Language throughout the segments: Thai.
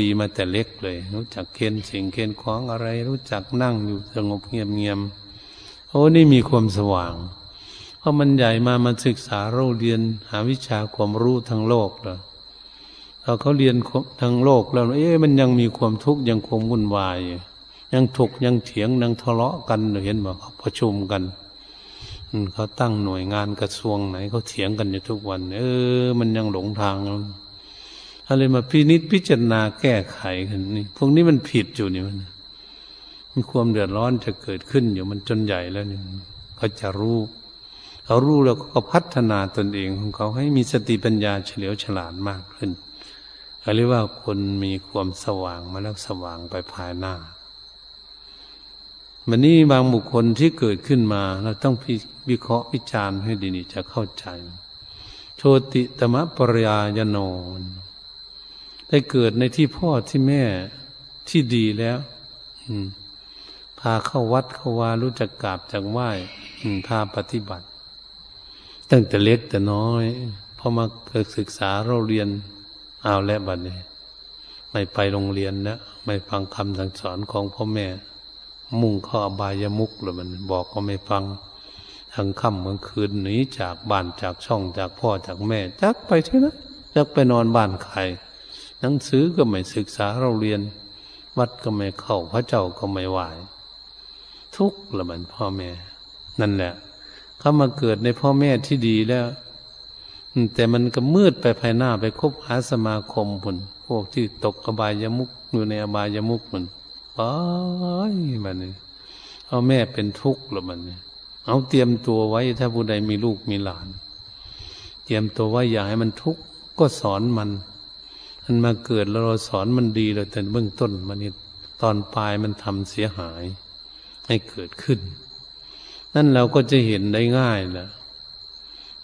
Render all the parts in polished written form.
ดีมาแต่เล็กเลยรู้จักเค้นสิ่งเค้นของอะไรรู้จักนั่งอยู่สงบเงียบๆโอ้นี่มีความสว่างเพราะมันใหญ่มาศึกษาเราเรียนหาวิชาความรู้ทางโลกแล้วเขาเรียนทางโลกแล้วมันยังมีความทุกข์ยังความวุ่นวายยังถกยังเถียงยังทะเลาะกันเห็นบอกเขาประชุมกันเขาตั้งหน่วยงานกระทรวงไหนเขาเถียงกันอยู่ทุกวันมันยังหลงทางอะไรมาพินิจพิจารณาแก้ไขกันนี่พวกนี้มันผิดอยู่นี่มันมีความเดือดร้อนจะเกิดขึ้นอยู่มันจนใหญ่แล้วนี่เขาจะรู้เขารู้แล้วก็พัฒนาตนเองของเขาให้มีสติปัญญาเฉลียวฉลาดมากขึ้นเขาเรียกว่าคนมีความสว่างมาแล้วสว่างไปภายหน้าวันนี้บางบุคคลที่เกิดขึ้นมาเราต้องวิเคราะห์วิจารณ์ให้ดีๆจะเข้าใจโชติตมะปริยายโนได้เกิดในที่พ่อที่แม่ที่ดีแล้วพาเข้าวัดเข้าวารู้จักกราบจักไหว้พาปฏิบัติตั้งแต่เล็กแต่น้อยพอมาเกิดศึกษาเราเรียนเอาแล้วบัดนี้ไม่ไปโรงเรียนแล้วไม่ฟังคำสั่งสอนของพ่อแม่มุ่งเข้าอบายมุขแล้วมันบอกก็ไม่ฟังทั้งค่ำกลางคืนหนีจากบ้านจากช่องจากพ่อจากแม่จักไปที่ไหนจักไปนอนบ้านใครหนังสือก็ไม่ศึกษาเราเรียนวัดก็ไม่เข้าพระเจ้าก็ไม่ไหวทุกข์ละมันพ่อแม่นั่นแหละเขามาเกิดในพ่อแม่ที่ดีแล้วแต่มันก็มืดไปภายหน้าไปคบหาสมาคมพุ่นพวกที่ตกอบายมุขอยู่ในอบายมุขมันไปมันนี่เอาแม่เป็นทุกข์ละมันนี่เอาเตรียมตัวไว้ถ้าผู้ใดมีลูกมีหลานเตรียมตัวไว้อย่าให้มันทุกข์ก็สอนมันมาเกิดแล้วเราสอนมันดีเลยแต่เบื้องต้นมันนี่ตอนปลายมันทำเสียหายให้เกิดขึ้นนั่นเราก็จะเห็นได้ง่ายแหละ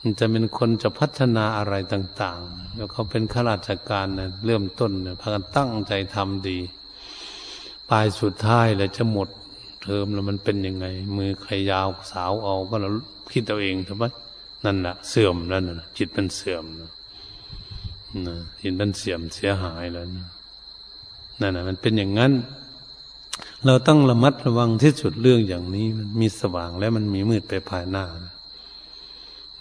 มันจะเป็นคนจะพัฒนาอะไรต่างๆแล้วเขาเป็นข้าราชการนะเริ่มต้นเนี่ยพากันตั้งใจทำดีปลายสุดท้ายแล้วจะหมดเทอมแล้วมันเป็นยังไงมือใครยาวสาวเอาก็เราคิดเอาเองถูกไหมนั่นแหละเสื่อมแล้วนะจิตมันเสื่อมนะจิตมันเสื่อมเสียหายแล้วนะนั่นนะมันเป็นอย่างนั้นเราต้องระมัดระวังที่สุดเรื่องอย่างนี้มันมีสว่างและมันมีมืดไปภายหน้า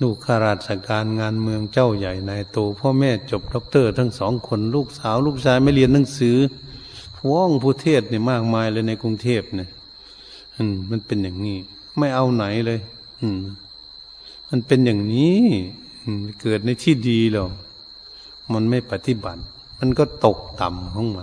ลูกข้าราชการงานเมืองเจ้าใหญ่นายโตพ่อแม่จบด็อกเตอร์ทั้งสองคนลูกสาวลูกชายไม่เรียนหนังสือพ้องผู้เทศเนี่ยมากมายเลยในกรุงเทพเนี่ยมันเป็นอย่างนี้ไม่เอาไหนเลยมันเป็นอย่างนี้เกิดในที่ดีแล้วมันไม่ปฏิบัติมันก็ตกต่ำของมัน